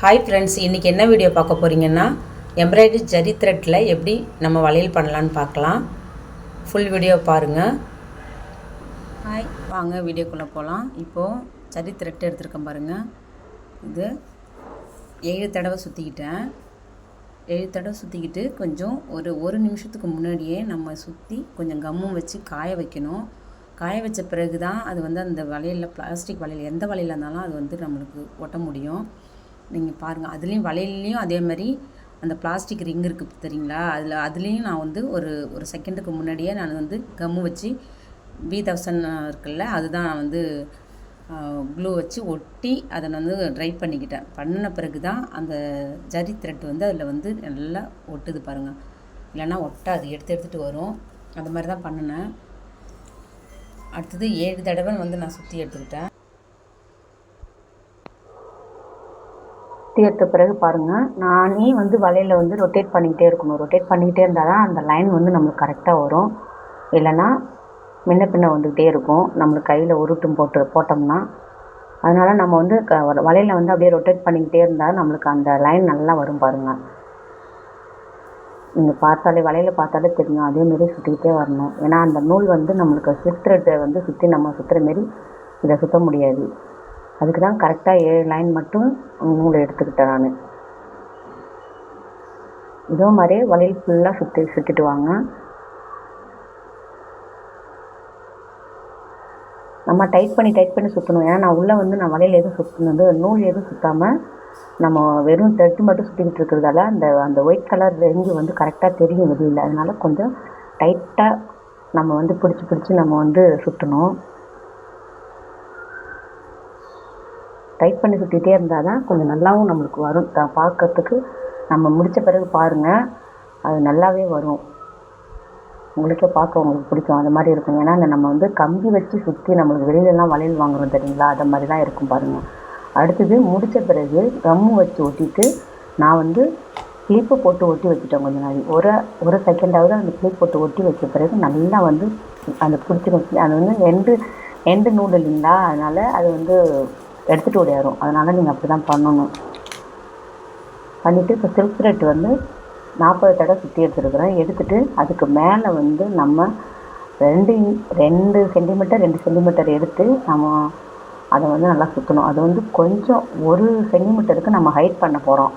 Hi friends, இன்றைக்கி என்ன video பார்க்க போகிறீங்கன்னா எம்ப்ராய்டரி ஜரி த்ரெட்டில் எப்படி நம்ம வளையல் பண்ணலான்னு பார்க்கலாம். ஃபுல் வீடியோ பாருங்கள். ஹாய், வாங்க வீடியோக்குள்ளே போகலாம். இப்போது ஜரி த்ரெட் எடுத்துருக்கேன் பாருங்கள். இது 7 தடவை சுற்றிக்கிட்டேன். 7 தடவை சுற்றிக்கிட்டு கொஞ்சம் ஒரு நிமிஷத்துக்கு முன்னாடியே நம்ம சுற்றி கொஞ்சம் கம்மும் வச்சு காய வைக்கணும். காய வச்ச பிறகு தான் அது அந்த வளையலில், பிளாஸ்டிக் வளையல் எந்த வளையல் இருந்தாலும் அது நம்மளுக்கு ஒட்ட முடியும். நீங்கள் பாருங்கள், அதுலேயும் வளையல்லையும் அதே மாதிரி அந்த பிளாஸ்டிக் ரிங் இருக்குது தெரியுங்களா, அதுலேயும் நான் ஒரு செகண்டுக்கு முன்னாடியே நான் கம்மு வச்சு B1000 இருக்குல்ல, அதுதான் நான் க்ளூ வச்சு ஒட்டி அதை ட்ரை பண்ணிக்கிட்டேன். பண்ணின பிறகு தான் அந்த ஜரி த்ரெட் அதில் நல்லா ஒட்டுது பாருங்கள். இல்லைன்னா ஒட்டாது, எடுத்துகிட்டு வரும். அந்த மாதிரி தான் பண்ணினேன். அடுத்தது 7 தடவை நான் சுற்றி எடுத்துக்கிட்டேன். எடுத்த பிறகு பாருங்கள், நானே வலையில் ரொட்டேட் பண்ணிக்கிட்டே இருக்கணும். ரொட்டேட் பண்ணிக்கிட்டே இருந்தால் தான் அந்த லைன் நம்மளுக்கு கரெக்டாக வரும். இல்லைன்னா முன்ன பின்ன வந்துக்கிட்டே இருக்கும், நம்மளுக்கு கையில் உருட்டும் போட்டோம்னா. அதனால் நம்ம வலையில் அப்படியே ரொட்டேட் பண்ணிக்கிட்டே இருந்தால் நம்மளுக்கு அந்த லைன் நல்லா வரும் பாருங்கள். நீங்கள் பார்த்தாலே, வலையில் பார்த்தாலே தெரியும். அதேமாரி சுற்றிக்கிட்டே வரணும். ஏன்னா அந்த நூல் நம்மளுக்கு ஸ்லிப் த்ரெட்டை சுற்றி நம்ம சுற்றுற மாரி இதை சுற்ற முடியாது. அதுக்கு தான் கரெக்டாக 7 லைன் மட்டும் நூல் எடுத்துக்கிட்டேன் நான். இதே மாதிரியே வளையல் ஃபுல்லாக சுற்றிட்டு வாங்க. நம்ம டைட் பண்ணி சுற்றணும். ஏன்னா நான் உள்ளே நான் வளையல் எதுவும் சுற்றினது, நூல் எதுவும் சுற்றாமல் நம்ம வெறும் த்ரெட்டு மட்டும் சுற்றிக்கிட்டு இருக்கிறதால அந்த ஒயிட் கலர் ரெங்கு கரெக்டாக தெரியும் வெளியில். அதனால் கொஞ்சம் டைட்டாக நம்ம பிடிச்சி நம்ம சுற்றணும். டைட் பண்ணி சுற்றிகிட்டே இருந்தால் தான் கொஞ்சம் நல்லாவும் நம்மளுக்கு வரும். பார்க்கறதுக்கு நம்ம முடித்த பிறகு பாருங்கள், அது நல்லாவே வரும். உங்களுக்கே பார்க்க உங்களுக்கு பிடிக்கும். அது மாதிரி இருக்கும். ஏன்னா நம்ம கம்பி வச்சு சுற்றி நம்மளுக்கு வெளியிலலாம் வளையல் வாங்குறோம் தெரியுங்களா, அதை மாதிரி தான் இருக்கும் பாருங்கள். அடுத்தது முடித்த பிறகு கம்மு வச்சு ஒட்டிட்டு நான் கிளிப்பு போட்டு ஒட்டி வச்சுட்டேன். கொஞ்சம் நாள் ஒரு செகண்டாவது அந்த கிளிப் போட்டு ஒட்டி வச்ச பிறகு நல்லா அந்த பிடிச்சி அது எண்டு நூல் இல்லைங்களா, அதனால் அது எடுத்துகிட்டு ஓடியாரும். அதனால் நீங்கள் அப்படி தான் பண்ணணும். பண்ணிவிட்டு இப்போ சில்க் த்ரெட் 40 தடவை சுற்றி எடுத்துருக்குறேன். எடுத்துகிட்டு அதுக்கு மேலே நம்ம 2 சென்டிமீட்டர் எடுத்து நம்ம அதை நல்லா சுற்றணும். அது கொஞ்சம் 1 சென்டிமீட்டருக்கு நம்ம ஹைட் பண்ண போகிறோம்.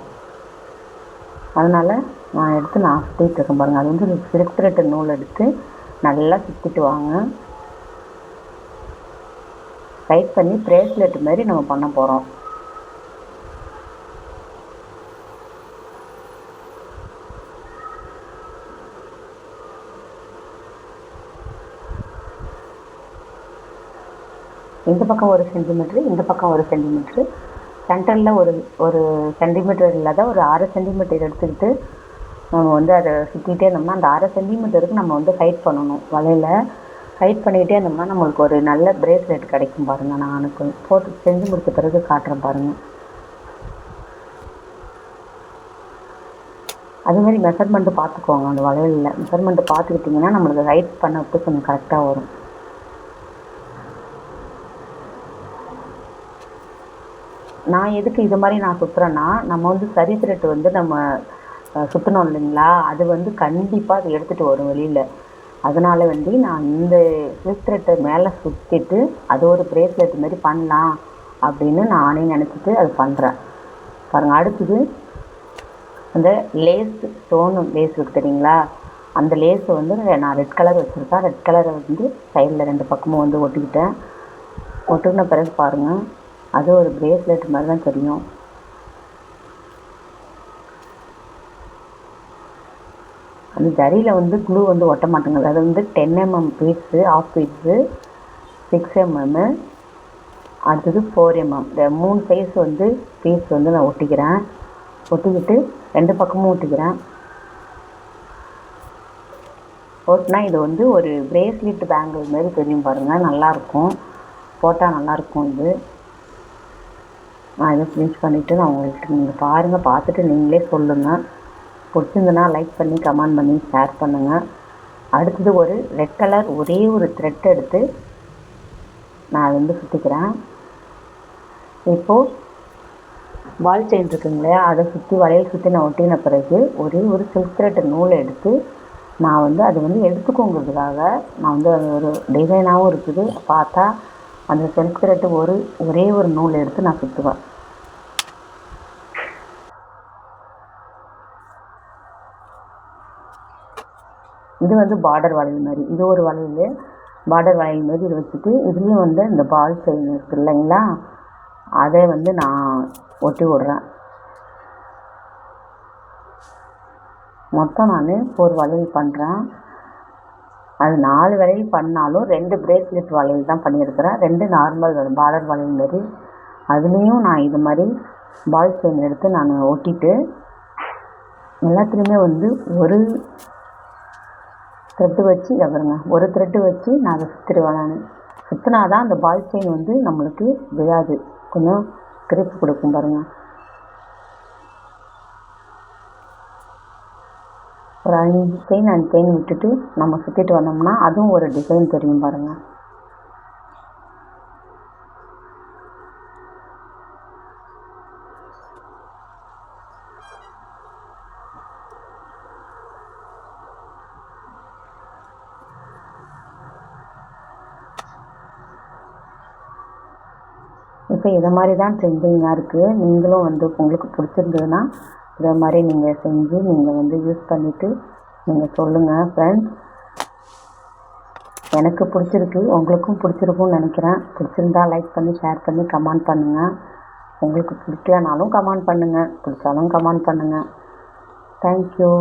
அதனால் நான் சுற்றிட்டு இருக்கேன் பாருங்கள். அது சில்க் த்ரெட் நூல் எடுத்து நல்லா சுற்றிட்டு வாங்க. டைட் பண்ணி பிரேஸ்லெட் மாதிரி நம்ம பண்ண போகிறோம். இந்த பக்கம் 1 சென்டிமீட்ரு, இந்த பக்கம் 1 சென்டிமீட்ரு, சென்டரில் ஒரு சென்டிமீட்டர் இல்லாத ஒரு 6 சென்டிமீட்டர் எடுத்துக்கிட்டு நம்ம அதை சுற்றிக்கிட்டே இருந்தோம்னா அந்த 6 சென்டிமீட்டருக்கு நம்ம ஹைட் பண்ணணும். வலையில் ஹைட் பண்ணிக்கிட்டே இருந்தோம்னா நம்மளுக்கு ஒரு நல்ல பிரேஸ்லெட் கிடைக்கும் பாருங்கள். நான் எனக்கு போட்டு செஞ்சு முடித்த பிறகு காட்டுறேன் பாருங்கள். அதுமாதிரி மெஷர்மெண்ட்டு பார்த்துக்கோங்க. அந்த வளையலில் மெஷர்மெண்ட்டு பார்த்துக்கிட்டிங்கன்னா நம்மளுக்கு ஹைட் பண்ணது கொஞ்சம் கரெக்டாக வரும். நான் எதுக்கு இது மாதிரி நான் சுற்றுறேன்னா, நம்ம சரி த்ரெட்டு நம்ம சுற்றணும் இல்லைங்களா, அது கண்டிப்பாக அது எடுத்துகிட்டு வரும் வெளியில். அதனால் நான் இந்த ஸ்லிப் த்ரெட்டை மேலே சுற்றிட்டு அது ஒரு பிரேஸ்லெட் மாதிரி பண்ணலாம் அப்படின்னு நானே நினச்சிட்டு அது பண்ணுறேன் பாருங்கள். அடுத்தது அந்த ஸ்டோனு லேஸ் இருக்குது தெரியுங்களா, அந்த லேஸை நான் ரெட் கலர் வச்சுருக்கேன். ரெட் கலரை சைடில் 2 பக்கமும் ஒட்டிக்கிட்டேன். ஒட்டுன பிறகு பாருங்கள், அது ஒரு பிரேஸ்லெட் மாதிரி தான் தெரியும். அந்த ஜரியில் க்ளூ ஒட்ட மாட்டேங்குது. அது 10 mm beads, half beads, 6 mm, அடுத்தது 4 mm, இந்த 3 சைஸ் பீஸ் நான் ஒட்டிக்கிறேன். ஒட்டிக்கிட்டு 2 பக்கமும் ஒட்டிக்கிறேன். ஒட்டினா இது ஒரு பிரேஸ்லெட் பேங்கிள் மாதிரி தெரியும் பாருங்கள். நல்லாயிருக்கும், போட்டால் நல்லாயிருக்கும். நான் இதை ஃபினிஷ் பண்ணிவிட்டு நான் உங்களுக்கு நீங்கள் பாருங்கள், பார்த்துட்டு நீங்களே சொல்லுங்கள். பிடிச்சிருந்துன்னா லைக் பண்ணி கமெண்ட் பண்ணி ஷேர் பண்ணுங்கள். அடுத்தது ஒரு ரெட் கலர் ஒரே ஒரு த்ரெட் எடுத்து நான் சுற்றிக்கிறேன். இப்போது பால் செயின் இருக்குங்களே, அதை சுற்றி வளையல் சுற்றி நான் ஒட்டின பிறகு ஒரே ஒரு சில்க் த்ரெட் நூலை எடுத்து நான் வந்து அது வந்து எடுத்துக்கோங்கிறதுக்காக நான் வந்து அது ஒரு டிசைனாகவும் இருக்குது. பார்த்தா அந்த சில்க் த்ரெட்டு ஒரே ஒரு நூல் எடுத்து நான் சுற்றுவேன். இது வந்து பார்டர் வளையல் மாதிரி, இது ஒரு வளையல் பார்டர் வளையல் மாதிரி இது வச்சுட்டு இதுலேயும் வந்து இந்த பால் செயின் இருக்குது இல்லைங்களா, அதை வந்து நான் ஒட்டி விட்றேன். மொத்தம் நான் 4 வளையல் பண்ணுறேன். அது 4 வளையல் பண்ணாலும் 2 பிரேஸ்லெட் வளையல் தான் பண்ணியிருக்கிறேன். 2 நார்மல் பார்டர் வளையல் மாதிரி. அதுலேயும் நான் இது மாதிரி பால் செயின் எடுத்து நான் ஒட்டிட்டு எல்லாத்துலேயுமே வந்து ஒரு த்ரெட்டு வச்சு ஒரு த்ரெட்டு வச்சு நான் அதை சுற்றிடுவேன். நான் சுற்றினா தான் அந்த பால் செயின் வந்து நம்மளுக்கு விழாது, கொஞ்சம் கிரிப் கொடுக்கும் பாருங்கள். ஒரு 5 செயின் விட்டுட்டு நம்ம சுற்றிட்டு வந்தோம்னா அதுவும் ஒரு டிசைன் தெரியும் பாருங்கள். இப்போ இதை மாதிரி தான் ட்ரெண்டிங்காக இருக்குது. நீங்களும் வந்து உங்களுக்கு பிடிச்சிருந்ததுன்னா இதை மாதிரி நீங்கள் செஞ்சு நீங்கள் வந்து யூஸ் பண்ணிவிட்டு நீங்கள் சொல்லுங்கள் ஃப்ரெண்ட்ஸ். எனக்கு பிடிச்சிருக்கு, உங்களுக்கும் பிடிச்சிருக்கும்னு நினைக்கிறேன். பிடிச்சிருந்தா லைக் பண்ணி ஷேர் பண்ணி கமெண்ட் பண்ணுங்கள். உங்களுக்கு பிடிக்கலனாலும் கமெண்ட் பண்ணுங்கள், பிடிச்சாலும் கமெண்ட் பண்ணுங்கள். தேங்க்யூ.